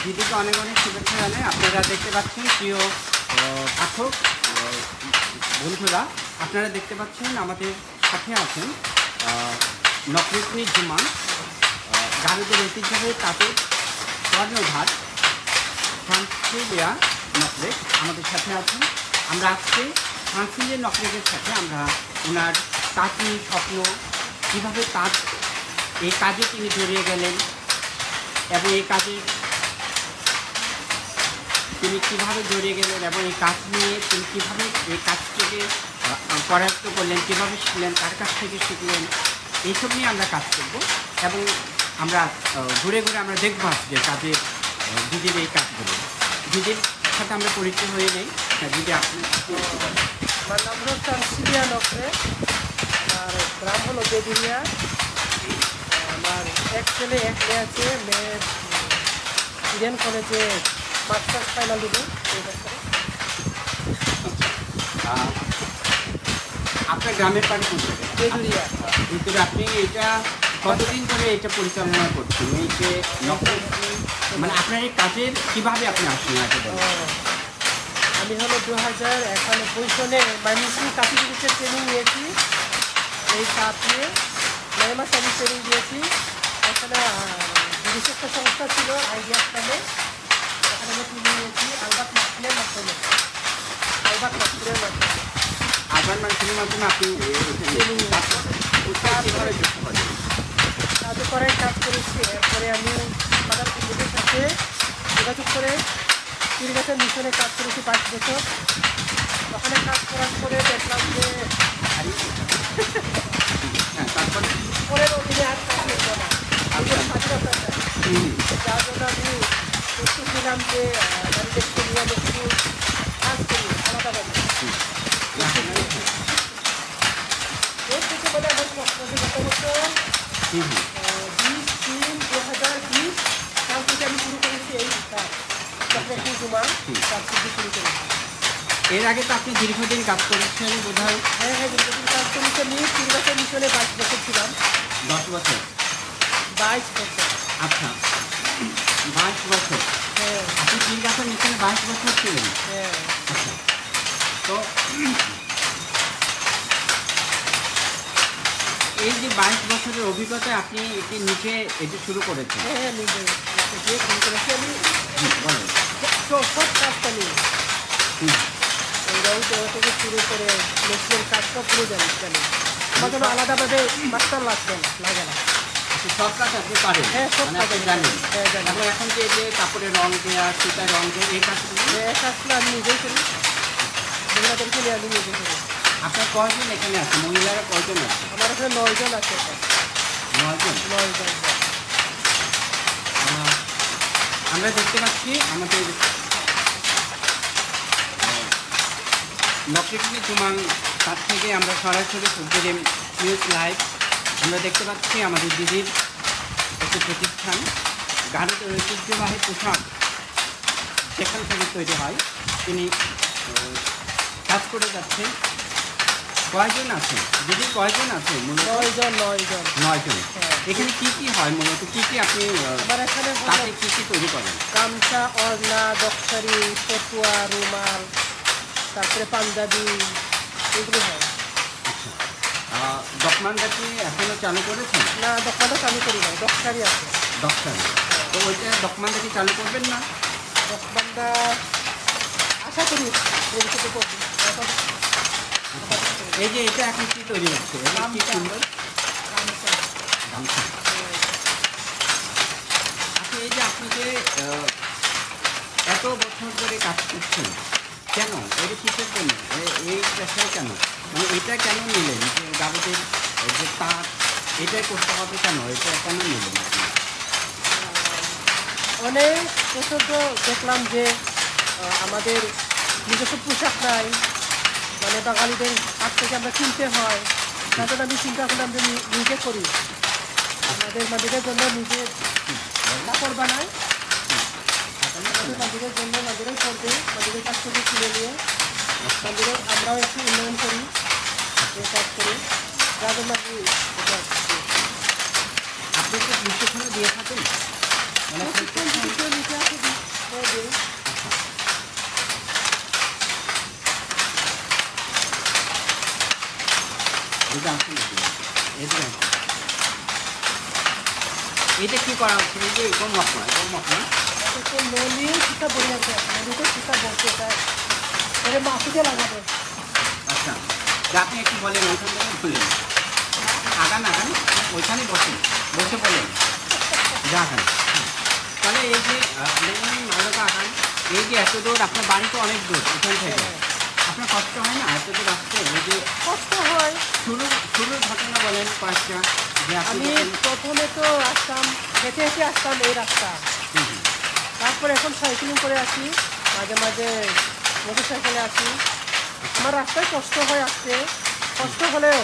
দিদিকে অনেক অনেক শুভেচ্ছা জানাই। আপনারা দেখতে পাচ্ছেন প্রিয় পাঠক বন্ধুরা, আপনারা দেখতে পাচ্ছেন আমাদের সাথে আছেন নকরেতনি জুমান, গারুদের ঐতিহ্যবাহী তাঁতের কর্ণধার ফ্রান্সিলিয়া নকরেক আমাদের সাথে আছেন। আমরা আজকে ফ্রান্সিলিয়া নকরেকের সাথে আমরা ওনার তাঁতি স্বপ্ন, কীভাবে তাঁত এই কাজে তিনি জড়িয়ে গেলেন এবং এই কাজে তিনি কীভাবে জড়িয়ে গেলেন এবং এই কাজ নিয়ে তিনি কীভাবে এই কাজটিকে করায়ত্ত করলেন, কীভাবে শিখলেন, কার কাছ থেকে শিখলেন, এইসব নিয়ে আমরা কাজ করব এবং আমরা ঘুরে ঘুরে আমরা দেখব আজকে কাজের দিদির এই কাজগুলো। দিদির সাথে আমরা পরিচয় হয়ে নেই। দিদি আপনি? আমার নাম হলো ফ্রান্সিলিয়া নকরেক, আর গ্রাম হলো বেদুরিয়া। আমার এক ছেলে এক মেয়ে আছে। মেয়ে ইডেন কলেজে মাস্টার্স ফাইনাল দিব এই বছরে। আপনার গ্রামের বাড়ি কোন জায়গায়? বেদুরিয়া। ভিতরে আপনি এটা কতদিন ধরে এটা পরিচালনা করছেন? এই যে মানে আপনার এই কাজের কীভাবে আপনি আসেন? আমি হলো 2091 সালে ময়মনসিংহ কাঁথি জিনিসের ট্রেনিং নিয়েছি। এই কাজ নিয়ে 9 মাস আমি ট্রেনিং দিয়েছি। এখানে বিদেশি একটা সংস্থা ছিল আইডিয়া নামে, এখানে আমি ট্রেনিং নিয়েছি আলবাত মাসিনের মাধ্যমে। আলবাত মাসিনের মাধ্যমে আলবাত মাসিনের মাধ্যমে আপনি ট্রেনিং কাজ করে কাজ করেছি। এরপরে আমি মাদার কমিটির সাথে যোগাযোগ করে ইরিগেশন মিশনে কাজ করেছি 5 বছর। ওখানে কাজ করার পরে দেখলাম যে পরের অধীনে আর কাজ করবো না, স্বাধীনতা যার জন্য আমি প্রস্তুত ছিলাম যে দেখতে নিয়ে আমি একটু কাজ করি আলাদাভাবে। এর থেকে বলে আমার গত বছর 20/3/2020 সাল থেকে আমি শুরু করেছি এই কাজ। এর আগে তো আপনি দীর্ঘদিন কাজ করেছেন বোধহয়? হ্যাঁ হ্যাঁ, দীর্ঘদিন কাজ করেছি। আমি ইরিগেশন মিশনে 22 বছর ছিলাম। 10 বছর? 22 বছর। আচ্ছা, 22 বছর। হ্যাঁ, আপনি ইরিগেশন মিশনে 22 বছর ছিলেন? হ্যাঁ। আচ্ছা, তো এই যে 22 বছরের অভিজ্ঞতায় আপনি এটি নিজে এটি শুরু করেছেন? হ্যাঁ হ্যাঁ, নিজে শুরু করেছি আমি। বলেন। সব কাজটা নিয়ে এই রং দেওয়া থেকে শুরু করে মেশিনের কাজটা পুরো জানি। আমার জন্য আলাদাভাবে মাস্টার লাগে না। সব কাজ আপনি পারেন? হ্যাঁ, সব কাজ জানেন। হ্যাঁ, জানি। এবং এখন যে কাপড়ে রং দেওয়া, সুতায় রং দেওয়া, এই কাজগুলো এই কাজগুলো আমি নিজেই করি। মহিলাদেরকে নিয়ে আমি নিজেই করি। আপনার কয়জন এখানে আছে? মহিলারা কয়জন আছে? আমার এখানে 9 জন আছে। 9 জন? 9 জন। আমরা দেখতে পাচ্ছি আমাদের নকরেতনি জুমান তার থেকে আমরা সরাসরি সূর্যদেব নিউজ লাইভ আমরা দেখতে পাচ্ছি আমাদের দিদির একটি প্রতিষ্ঠান গারুদের ঐতিহ্যবাহী পোশাক সেখান থেকে তৈরি হয়। তিনি কাজ করে যাচ্ছেন। কয়জন আছেন দিদি? কয়জন আছে? 9 জন। 9 জন। এখানে কি কি হয় মূলত? কি কি আপনি আমার এখানে তাতে কি কি তৈরি করেন? গামছা, ওড়না, দক্ষারি, পটুয়া, রুমাল, তারপরে পাঞ্জাবি, এগুলো হয়। আচ্ছা, দখমানটা কি এখনো চালু করেছেন? না, দক্ষমানটা চালু করি না, দক্ষারি আছে। দক্ষারি, তো ওইটা দখমানটা কি চালু করবেন না? দক্ষমানটা আশা করি ভবিষ্যতে করবো। এই যে এটা এখন কি তৈরি হচ্ছে? কি সুন্দর আচ্ছা আচ্ছা, এই যে আপনি যে এত বছর ধরে কাজ করছেন, কেন এটা কিসের জন্য এই পেশায় কেন, মানে এটা কেন নিলেন যে গাভীদের যে তাঁত এটাই করতে হবে কেন, এটা কেন নিলেন আপনি? অনেক বছর তো দেখলাম যে আমাদের নিজস্ব পোশাক নাই, মানে বাঙালিদের হাত থেকে আমরা কিনতে হয়। তার জন্য আমি চিন্তা করলাম যে নিজে করি, আমাদের মাঝিদের জন্য নিজে কাপড় বানাই, মাঝিদের জন্য মাঝিরাই করবে, মাঝিদের কাছ থেকে কিনে নিয়ে মাঝিদের আমরাও একটু উন্নয়ন করি, এই কাজ করি, যার জন্য আমি আপনি তো প্রশিক্ষণও দিয়ে থাকেন, মানে নিতে আসে দিই। এটা কি করা হচ্ছে? এই যে গোমক নয়, গোমক নয়, তো নলি সুতা বড়ি আছে, নলিতে সুতা বলছে এটা এটা মাসুকে লাগাবে। আচ্ছা যা আপনি একটু বলেন, ওইখান থেকে বললেন আগান আগান, ওইখানে বসেন, বসে বলেন যা আগান। তাহলে এই যে আলাদা আগান, এই যে এত দূর, আপনার বাড়ি তো অনেক দূর এখান থেকে, আপনার কষ্ট হয় না এত দূর আসতে? এই যে কষ্ট হয়। শুরুর ঘটনা বলেন কয়েকটা, যে আপনি আমি প্রথমে তো আসতাম হেঁটে হেঁটে আসতাম এই রাস্তা, তারপরে এখন সাইকেলিং করে আসি, মাঝে মাঝে মোটর সাইকেলে আসি। আমার রাস্তায় কষ্ট হয় আসতে, কষ্ট হলেও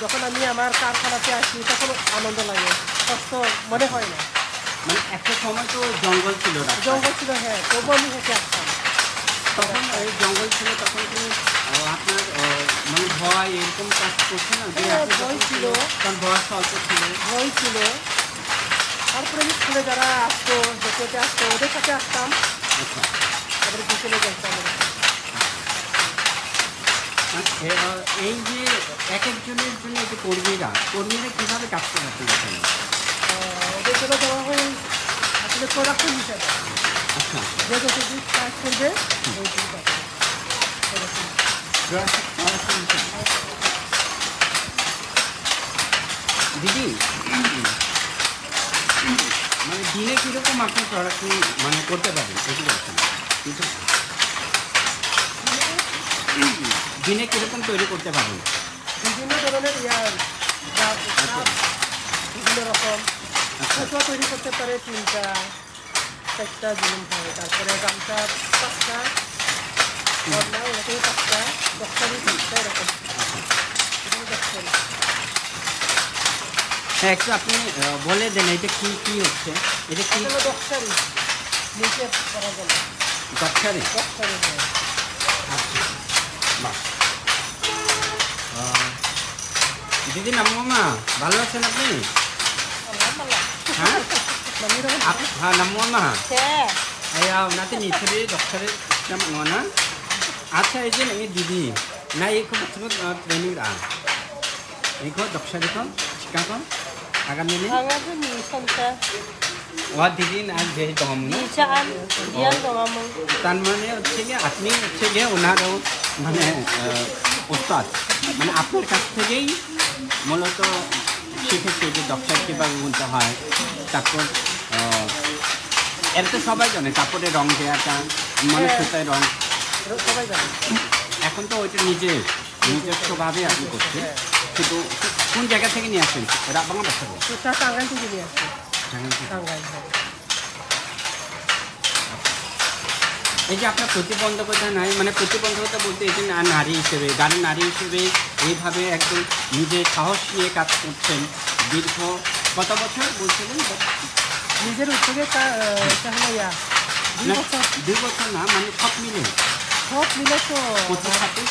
যখন আমি আমার কারখানাতে আসি তখন আনন্দ লাগে, কষ্ট মনে হয় না। মানে একটা সময় তো জঙ্গল ছিল, জঙ্গল ছিল, হ্যাঁ, তবু আমি হেঁটে আসতাম। তখন এই জঙ্গল ছিল, তখন কি আপনার মানে ভয় এরকম কাজ করছে না? যে হ্যাঁ, আপনি ভয় যখন ছিল। কারণ বয়স অল্প ছিল। ভয় ছিল। তারপরে আমি স্কুলে যারা আসতো, হেঁটে হেঁটে আসতো, ওদের সাথে আসতাম, আচ্ছা তারপরে বিকেলে যেতাম। এই যে এক একজনের জন্য এই যে কর্মীরা কীভাবে কাজ করে আপনি দেখেন? ওদের জন্য দেওয়া হয় আসলে প্রোডাকশন হিসাবে, আচ্ছা যে যতটুকু কাজ করবে ওইটুকু কাজ করবে। দিদি মানে দিনে কীরকম আপনি প্রোডাকশন মানে করতে পারেন এটি বলছেন, কিন্তু দিনে কীরকম তৈরি করতে পারেন? বিভিন্ন ধরনের বিভিন্ন রকম ফটোয়া তৈরি করতে পারে, 3টা 4টা জুলুম হয়, তারপরে গামছা 5টা, বন্যা এরকম 5টা, দশটারি 5টা এরকম, এখানে 10টারি। হ্যাঁ একটু আপনি বলে দেন এটা কি কি হচ্ছে, এটা কি হলো দশটারি, নিচে করা গেল দশটারি? 10টারি। আচ্ছা বাহ। দিদি নামুমা ভালো আছেন আপনি? হ্যাঁ হ্যাঁ নামুমা ayaw natin itiri doktor naman na acha ejin ei didi na eko sunod training ra eko doktor eko chika ko agan ni Agad ni santa wa didi na je tom ni saan diyan domamong tan mane হচ্ছে কি আপনি হচ্ছে কি ওনারও মানে ওস্তাদ, মানে আপনার কাছ থেকেই মূলত শিখেছে যে ডক্টর কীভাবে বলতে হয়। তারপর এটা তো সবাই জানে, কাপড়ের রং দেওয়াটা, মানে সুতায় রং সবাই জানে। এখন তো ওইটা নিজস্বভাবে আপনি করছেন, কিন্তু কোন জায়গা থেকে নিয়ে আসেন? রাবাঙা বাসা সুতা টাঙ্গাইল থেকে নিয়ে আসছে, টাঙ্গাইল। এই যে আপনার প্রতিবন্ধকতা নাই, মানে প্রতিবন্ধকতা বলতে এই যে নারী হিসেবে, গানের নারী হিসেবে এইভাবে একদম নিজে সাহস নিয়ে কাজ করছেন দীর্ঘ কত বছর বলছিলেন? নিজের উদ্যোগে তাহলে 2 বছর না, মানে সব মিলে সব মিলে তো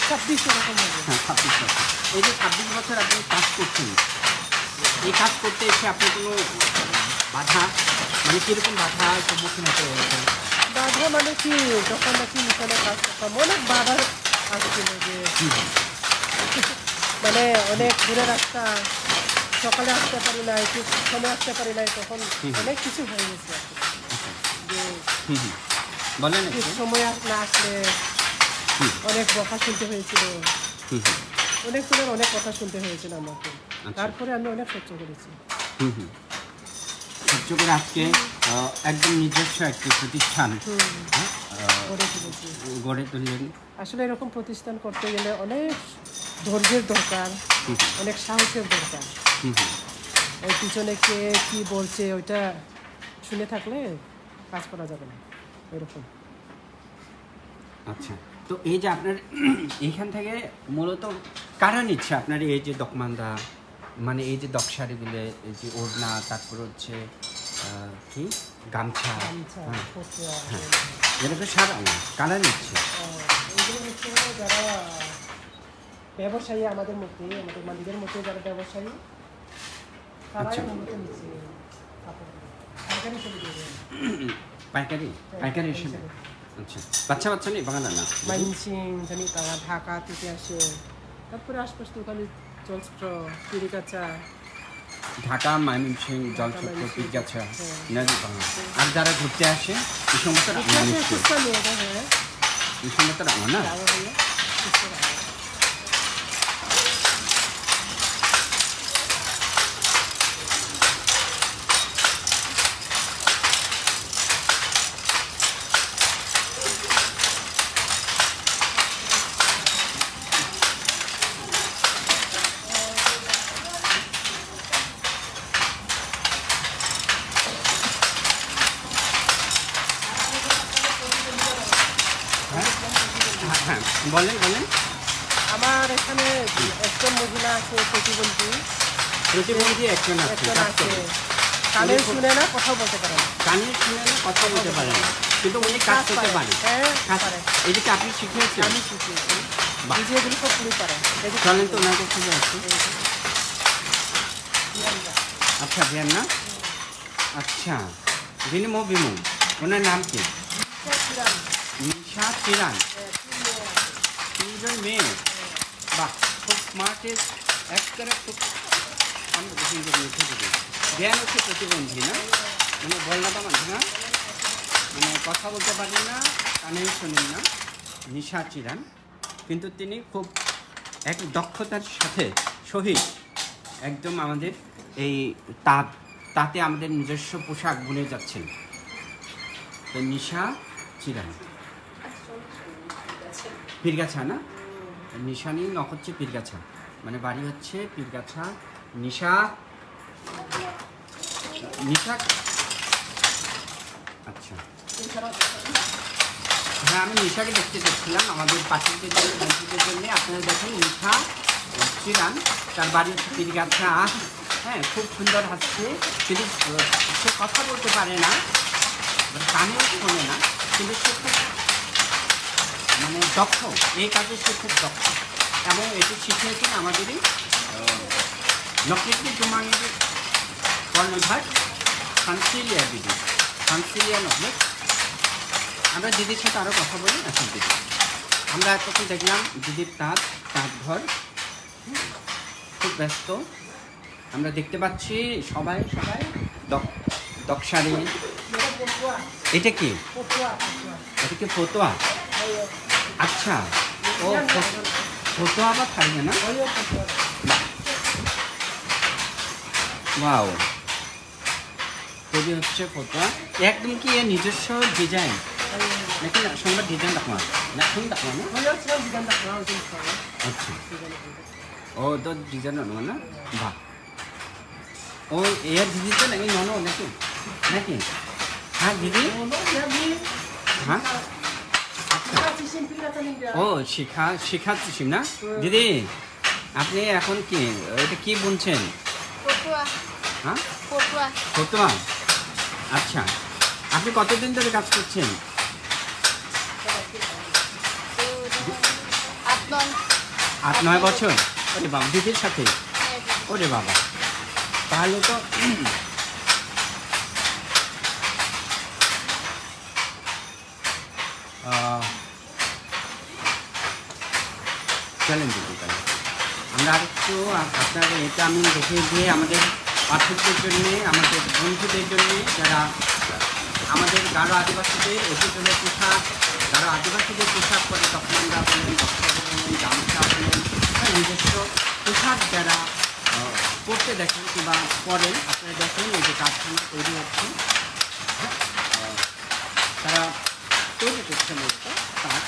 26 এরকম হবে। হ্যাঁ 26 বছর। এই যে 26 বছর আপনি কাজ করছেন, এই কাজ করতে এসে আপনি কোনো বাধা, মানে কীরকম বাধার সম্মুখীন হতে হয়েছেন? বাধা মানে কি, যখন নাকি মিশনে কাজ করতাম অনেক বাধা আসছিল, যে মানে অনেক দূরে রাস্তা, সকালে আসতে পারি নাই, ঠিক সময় আসতে পারি নাই, তখন অনেক কিছু হয়ে গেছে যে বলেন ঠিক সময় না আসলে অনেক বকা শুনতে হয়েছিল, অনেক জনের অনেক কথা শুনতে হয়েছিল আমাকে, তারপরে আমি অনেক সহ্য করেছি। সহ্য করে আজকে একদম নিজস্ব একটি প্রতিষ্ঠান গড়ে তুললেন। আসলে এরকম প্রতিষ্ঠান করতে গেলে অনেক ধৈর্যের দরকার, অনেক সাহসের দরকার। ওই পিছনে কে কি বলছে ওইটা শুনে থাকলে কাজ করা যাবে না এরকম। আচ্ছা, তো এই যে আপনার এইখান থেকে মূলত কারা নিচ্ছে আপনার এই যে দকমান্দা, মানে এই যে দকশারিগুলো, এই যে ওড়না, তারপর হচ্ছে কি গামছা, এটা তো সারা কারা নিচ্ছে? এগুলো হচ্ছে যারা ব্যবসায়ী, আমাদের মালিকের মধ্যে যারা ব্যবসায়ী তারাই মূলত নিচ্ছে পাইকারি হিসেবে। আচ্ছা, বাচ্চা নেই বাগানা না, মাইনসিং জানি তারা ঢাকা থেকে আসে, তারপরে আশপাশ দোকানে জলছত্র, পিরিকাচা, ঢাকা, ময়মনসিং, জলছত্র, পীরগাছা, নদী বাগান। আর যারা ঘুরতে আসে এই সমস্ত না, বলেন। আমার এখানে একজন মহিলা আছে, প্রতিবন্ধী একজন আছে, কানে শুনে না, কথা বলতে পারে না, কিন্তু উনি কাজ করতে পারে। এদিকে আপনি শিখিয়েছেন? আমি শিখিয়েছি, ভিডিওগুলো সব পুরো পারে। চলেন তো ওনার কাছে যাচ্ছি। আচ্ছা, ভিয়ান্না। আচ্ছা, বিনিমো বিমু, ওনার নাম কি? নিশা চিরান। 3জন মেয়ে, বাহ, খুব স্মার্টের একবারে, খুব জ্ঞান হচ্ছে প্রতিবন্ধী না, মানে বলনাটা মানে না, মানে কথা বলতে পারেন না, কানে শোনেন না, নিশা চিরান। কিন্তু তিনি খুব এক দক্ষতার সাথে সহিত একদম আমাদের এই তাতে আমাদের নিজস্ব পোশাক বুনে যাচ্ছেন। তো নিশা চিরান, পীরগাছা না, নিশানি নখ হচ্ছে পীরগাছা, মানে বাড়ি হচ্ছে পীরগাছা। নিশা, আচ্ছা, হ্যাঁ, আমি নিশাকে দেখতে চাচ্ছিলাম আমাদের পাখিদের জন্য, বন্ধুদের জন্য। আপনারা দেখেন নিশা চিরান, তার বাড়ি হচ্ছে পীরগাছা। হ্যাঁ, খুব সুন্দর হাসছে, কিন্তু সে কথা বলতে পারে না, কানেও শোনে না, কিন্তু সে খুব মানে দক্ষ, এই কাজে সে খুব দক্ষ। এবং এটি শিখিয়েছেন আমাদেরই নকৃতি জুমানির কর্ণধার সানসিলিয়া দিদি, সানসিলিয়া নকলেট। আমরা দিদির সাথে আরও কথা বলি। আসুন দিদি, আমরা এতক্ষণ দেখলাম দিদির তাঁত ঘর, খুব ব্যস্ত। আমরা দেখতে পাচ্ছি সবাই দকশারি। এটা কি? এটা কি ফতোয়া? আচ্ছা, ও ফতোয়া আবার থাকবে না? ওয়াও, খুবই হচ্ছে ফতোয়া একদম কি এর নিজস্ব ডিজাইন নাকি সঙ্গে ডিজাইন আপনার না? আচ্ছা, ও তো ডিজাইন না, বাহ। ও এর দিদি তো নাকি নন নাকি? হ্যাঁ দিদি, হ্যাঁ, ও শিখাচ্ছি না দিদি। আপনি এখন কি এটা কি বুনছেন? হ্যাঁ, ফতোয়া। আচ্ছা, আপনি কতদিন ধরে কাজ করছেন? 8-9 বছর। ওরে বাবা, দিদির সাথে? ওরে বাবা, তাহলে তো চলেন দিদি, তাহলে আমরা আর একটু আপনার এটা আমি দেখে দিয়ে আমাদের পাঠকদের জন্যে, আমাদের বন্ধুদের জন্যে, যারা আমাদের গারো আদিবাসীদের ঐতিহ্যের পোশাক, গারো আদিবাসীদের পোশাক পরে তখনরা বলেন, বক্সা বলেন, গামছা বলেন, নিজস্ব পোশাক যারা করতে দেখেন কিংবা করেন, আপনারা দেখেন এই যে কারখানা তৈরি হচ্ছে, তারা তৈরি করছে মূলত কাঠ।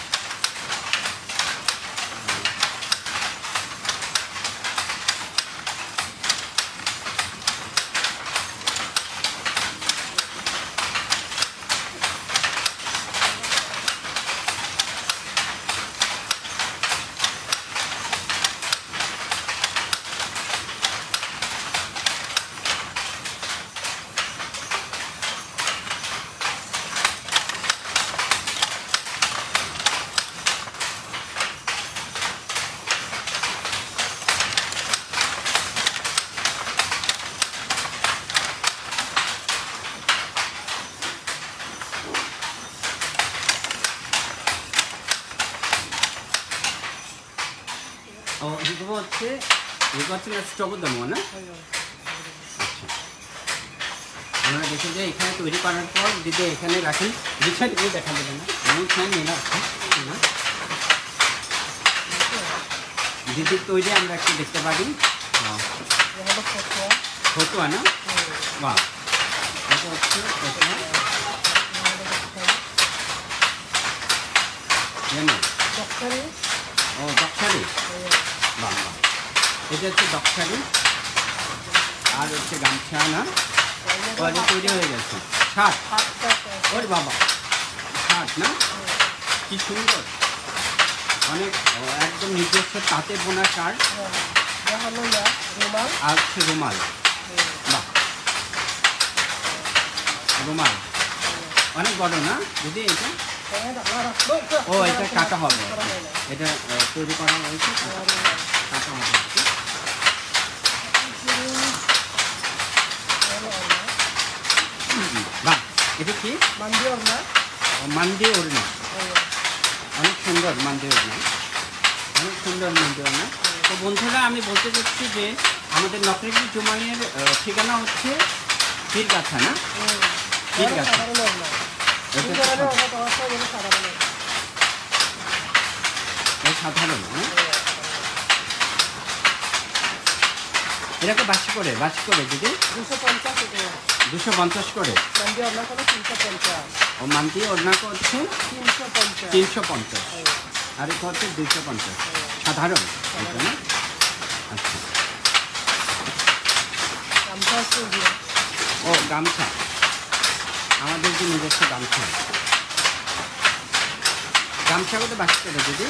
이거 হচ্ছে স্ট্রবেরি না? আচ্ছা, আমরা দেখি যে এখানে তৈরি করার পর দিদি এখানে রাখেন, রিক্সাটি দিয়ে দেখা যাবে না, আমি এখানে নিয়ে রাখছি না দিদির তৈরি আমরা একটু দেখতে পারি। ফতুয়া না? বাহ, এটা হচ্ছে ফতুয়া। ও দক্ষারি, বাহ বাহ, এটা হচ্ছে দক্ষারি। আর হচ্ছে গামছা না, ওটা তৈরি হয়ে গেছে। শার্ট, ওর বাবা শার্ট না, কি সুন্দর, অনেক একদম নিজস্ব তাঁতে বোনা শার্ট। আর হচ্ছে রুমাল, বাহ রুমাল অনেক বড় না দিদি? এটা ও এটা কাটা হবে, এটা তৈরি করা হয়েছে, কাটা হবে। বাহ, এটা কি? মান্ডি ওড়না। মান্ডি ওড়না, অনেক সুন্দর মান্ডি ওড়না, অনেক সুন্দর মান্ডি ওড়না। তো বন্ধুরা, আমি বলতে চাচ্ছি যে আমাদের নকরেগি জুমাইয়ের ঠিকানা হচ্ছে পীরগাছা না? পীরগাছা। সাধারণ এটাকে বাসি করে দিদি 250 করে। ও মান্তি ওড়না হচ্ছে 350, আর এটা হচ্ছে 250 সাধারণ। আচ্ছা, ও গামছা, আমাদের যে নিজস্ব গামছা, গামছা কত বাসি করে দিদি?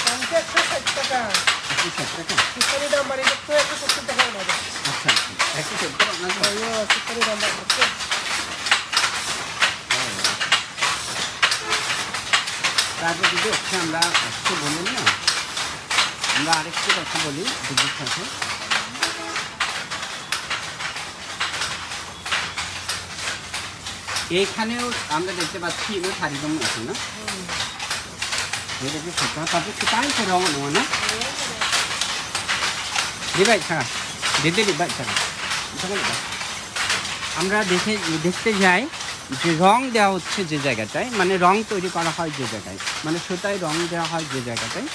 160 টাকা। আচ্ছা, 170। তারপর দিদি হচ্ছে আমরা একটু বলুন না, আমরা আরেকটু কথা বলি দিদির সাথে। এইখানেও আমরা দেখতে পাচ্ছি এগুলো শাড়িরকম আছে না? এটা কি ছোট? তারপর তাই তো রঙ নেওয়া না দিবাই ছাড়া, দিদি দিবাই ছাড়া। আমরা দেখতে যাই যে রং দেওয়া হচ্ছে যে জায়গাটায়, মানে রং তৈরি করা হয় যে জায়গায়, মানে সুতায় রং দেওয়া হয় যে জায়গাটায়,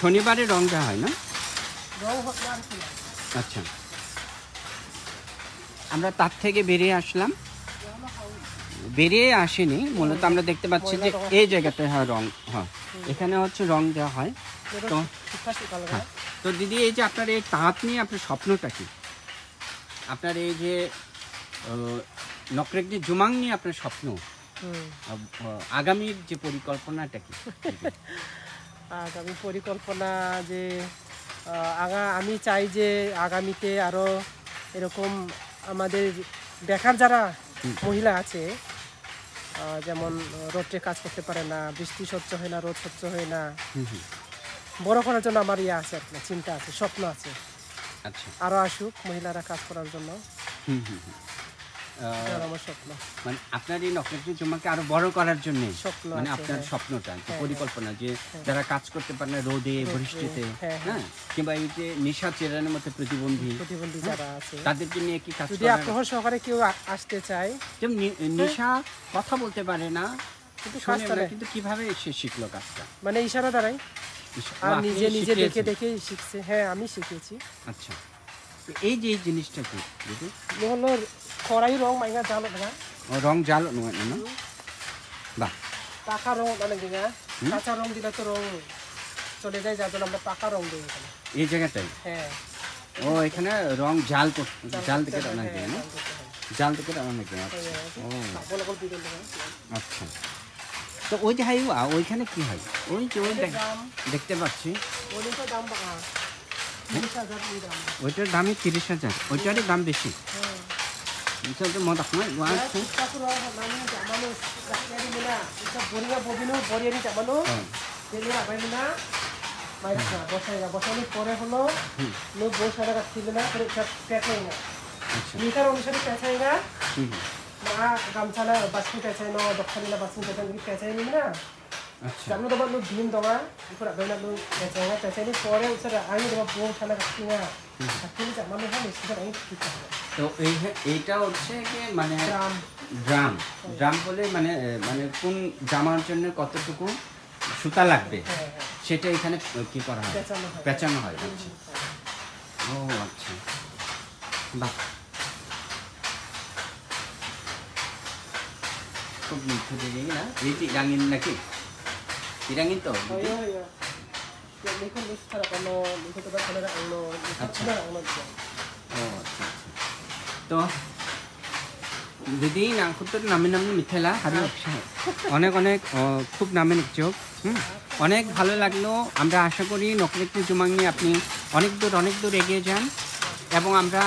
শনিবারে রং দেওয়া হয় না? আচ্ছা, আমরা তার থেকে বেরিয়ে আসলাম, বেরিয়ে আসেনি মূলত। আমরা দেখতে পাচ্ছি যে এই জায়গাটায় হয় রং, হ্যাঁ এখানে হচ্ছে রং দেওয়া হয়। তো হ্যাঁ, তো দিদি এই যে আপনার এই তাঁত নিয়ে আপনার স্বপ্নটা কি? আপনার এই যে নকরেগি জুমাং নিয়ে আপনার স্বপ্ন, আগামীর যে পরিকল্পনাটা কি? আগামী পরিকল্পনা যে আমি চাই যে আগামীতে আরো এরকম আমাদের বেকার যারা মহিলা আছে, যেমন রোদে কাজ করতে পারে না, বৃষ্টি সহ্য হয় না, রোদ সহ্য হয় না, বড় করার জন্য আমার ইয়ে আছে, আপনার চিন্তা আছে, স্বপ্ন আছে। আচ্ছা, আরো আসুক মহিলারা কাজ করার জন্য, আমার স্বপ্ন। মানে আপনার এই নকরেগি জুমাকে আরো বড় করার জন্য, মানে আপনার স্বপ্নটা, পরিকল্পনা যে যারা কাজ করতে পারে না রোদে বৃষ্টিতে, হ্যাঁ, কিংবা এই যে নেশা চেরানোর মতো প্রতিবন্ধী যারা আছে তাদেরকে নিয়ে কি কাজ? যদি আগ্রহ সহকারে কেউ আসতে চায়, যেমন নেশা কথা বলতে পারে না কিন্তু কিভাবে সে শিখলো কাজটা? মানে ইশারা দ্বারাই। আর আপনি নিজে নিজে দেখে শিখিয়েছেন? দেখেই শিখছে। হ্যাঁ, আমি শিখেছি। আচ্ছা, তো এই যে এই জিনিসটা কি দিদি? এটা হলো খরাই রং মাইগা জানো না, রং জাল নয় না? বাহ, পাকা রং অনেক জায়গা। হুম। কাঁচা রং দিলে তো রং চলে যায়, যার জন্য আমরা পাকা রং দিই এখানে। এই জায়গাটাই হ্যাঁ, ও এখানে রং জাল জাল থেকে হ্যাঁ, রান্না করে না? জাল করতে হয়। জাল থেকে রান্না করে, আচ্ছা। ও বলে বলে দিবেন না। আচ্ছা, তো ওই যে হাইওয়া ওইখানে কি হয়? ওই যে ওই দাম দেখতে পাচ্ছি ওই তো দাম বাড়া 30,000 দাম। ওইটার দামই 30,000, ওইটারই দাম বেশি। হ্যাঁ, এটা তো মত আপনার আছে। চিত্তাকুর নানি জামানো রাখেনি মিলা এটা বড়িয়া ববিনো বড়িয়ারি জামানো তেলে আবাই মিলা মাইরা বসাইনি পরে হলো নো বসারা রাখছিল না করে পেছাই না আচ্ছা, লিটার অনুসারে পেছাই না হুম, মা গামছালা বাসি পেছাই না দক্ষিণা বাসি পেছাই নি না আচ্ছা, জানো তো নো দিন দমা উপর আবাই না নো পেছাই পরে উসারা আমি দমা বসারা রাখছিল না রাখছিল জামানো হয় সেটা আমি ঠিক আছে তো এইটা হচ্ছে কি মানে গ্রাম ড্রাম ড্রাম বলে মানে মানে কোন জামার জন্য কতটুকু সুতা লাগবে হ্যাঁ হ্যাঁ সেটা এখানে কি করা হয়? পেছানো হয় পেঁচানো হয়। আচ্ছা, ও আচ্ছা, বাহ, খুব মিঠু দিদি না? এই যে ইরাঙ্গিন নাকি? ইরাঙ্গিন তো দিদি? iya iya ya ini kan bisa kalau itu kita kalau ada anglo আচ্ছা, ada anglo ও আচ্ছা, আচ্ছা। তো দিদি নাংকুত্তর নামে নামে মিথেলা হারি অনেক অনেক খুব নামে চোখ অনেক ভালো লাগলো। আমরা আশা করি নকরেকটি জুমাংনি আপনি অনেক দূর এগিয়ে যান এবং আমরা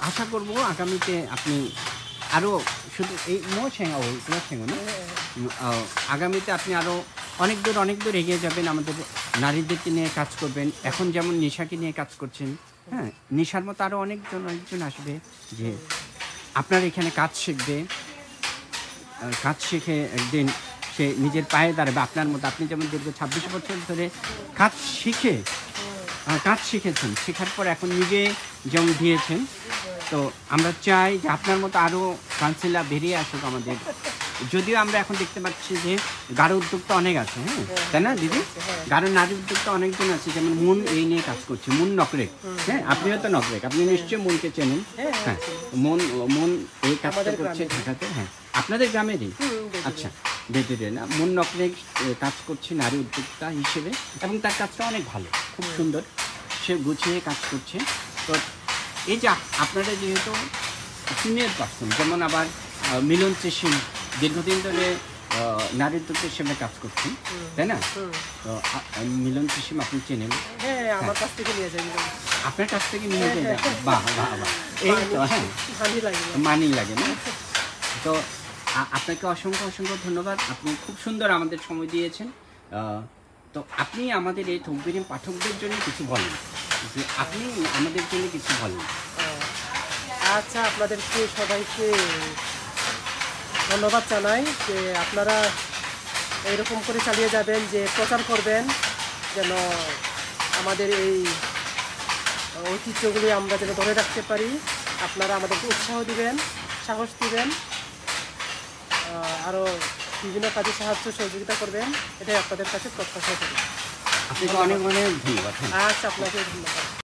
আশা করব আগামীতে আপনি আরও শুধু এই ছেঙা ছেঙো না আগামীতে আপনি আরও অনেক দূর এগিয়ে যাবেন, আমাদের নারীদেরকে নিয়ে কাজ করবেন। এখন যেমন নিশাকে নিয়ে কাজ করছেন, হ্যাঁ, নিশার মতো আরও অনেকজন আসবে যে আপনার এখানে কাজ শিখবে, কাজ শিখে একদিন সে নিজের পায়ে দাঁড়াবে আপনার মতো। আপনি যেমন দীর্ঘ 26 বছর ধরে কাজ শিখেছেন, শেখার পর এখন নিজে যেমন দিয়েছেন। তো আমরা চাই যে আপনার মতো আরও কাউন্সিলর বেরিয়ে আসুক আমাদের। যদিও আমরা এখন দেখতে পাচ্ছি যে গাঢ় উদ্যোক্তা অনেক আছে, হ্যাঁ, তাই না দিদি? গাঢ় নারী উদ্যোক্তা অনেকজন আছে, যেমন মুন এই নিয়ে কাজ করছে, মুন নকরেক। হ্যাঁ, আপনিও তো নকরেক, আপনি নিশ্চয়ই মুনকে চেনেন। হ্যাঁ, মুন এই কাজটা করছে ঢাকাতে। হ্যাঁ, আপনাদের গ্রামেরই? আচ্ছা, বেদে না, মুন নকরেক কাজ করছে নারী উদ্যোক্তা হিসেবে এবং তার কাজটা অনেক ভালো, খুব সুন্দর, সে গুছিয়ে কাজ করছে। তো এই যে আপনারা যেহেতু সিনিয়র পার্সন, যেমন আবার মিলন চেশিন দীর্ঘদিন ধরে নারী উদ্যোক্তা হিসেবে কাজ করছেন, তাই না? তো মিলন চেশিম আপনি চেনেন? হ্যাঁ, আমার কাছ থেকে নিয়ে যাই, আপনার কাছ থেকে নিয়ে যাই। বাহ বাহ বাহ, এই তো হ্যাঁ, মানি লাগে না? তো আপনাকে অসংখ্য ধন্যবাদ, আপনি খুব সুন্দর আমাদের সময় দিয়েছেন। তো আপনি আমাদের এই থকবিরিম পাঠকদের জন্য কিছু বলেন, যে আপনি আমাদের জন্য কিছু বলেন। আচ্ছা, আপনাদেরকে সবাইকে ধন্যবাদ জানাই যে আপনারা এইরকম করে চালিয়ে যাবেন, যে প্রচার করবেন যেন আমাদের এই ঐতিহ্যগুলি আমরা যেন ধরে রাখতে পারি। আপনারা আমাদেরকে উৎসাহ দিবেন, সাহস দিবেন, আরও বিভিন্ন কাজে সাহায্য সহযোগিতা করবেন, এটাই আপনাদের কাছে প্রত্যাশা করি। আপনাকে অনেক ধন্যবাদ। আচ্ছা, আপনাকে ধন্যবাদ।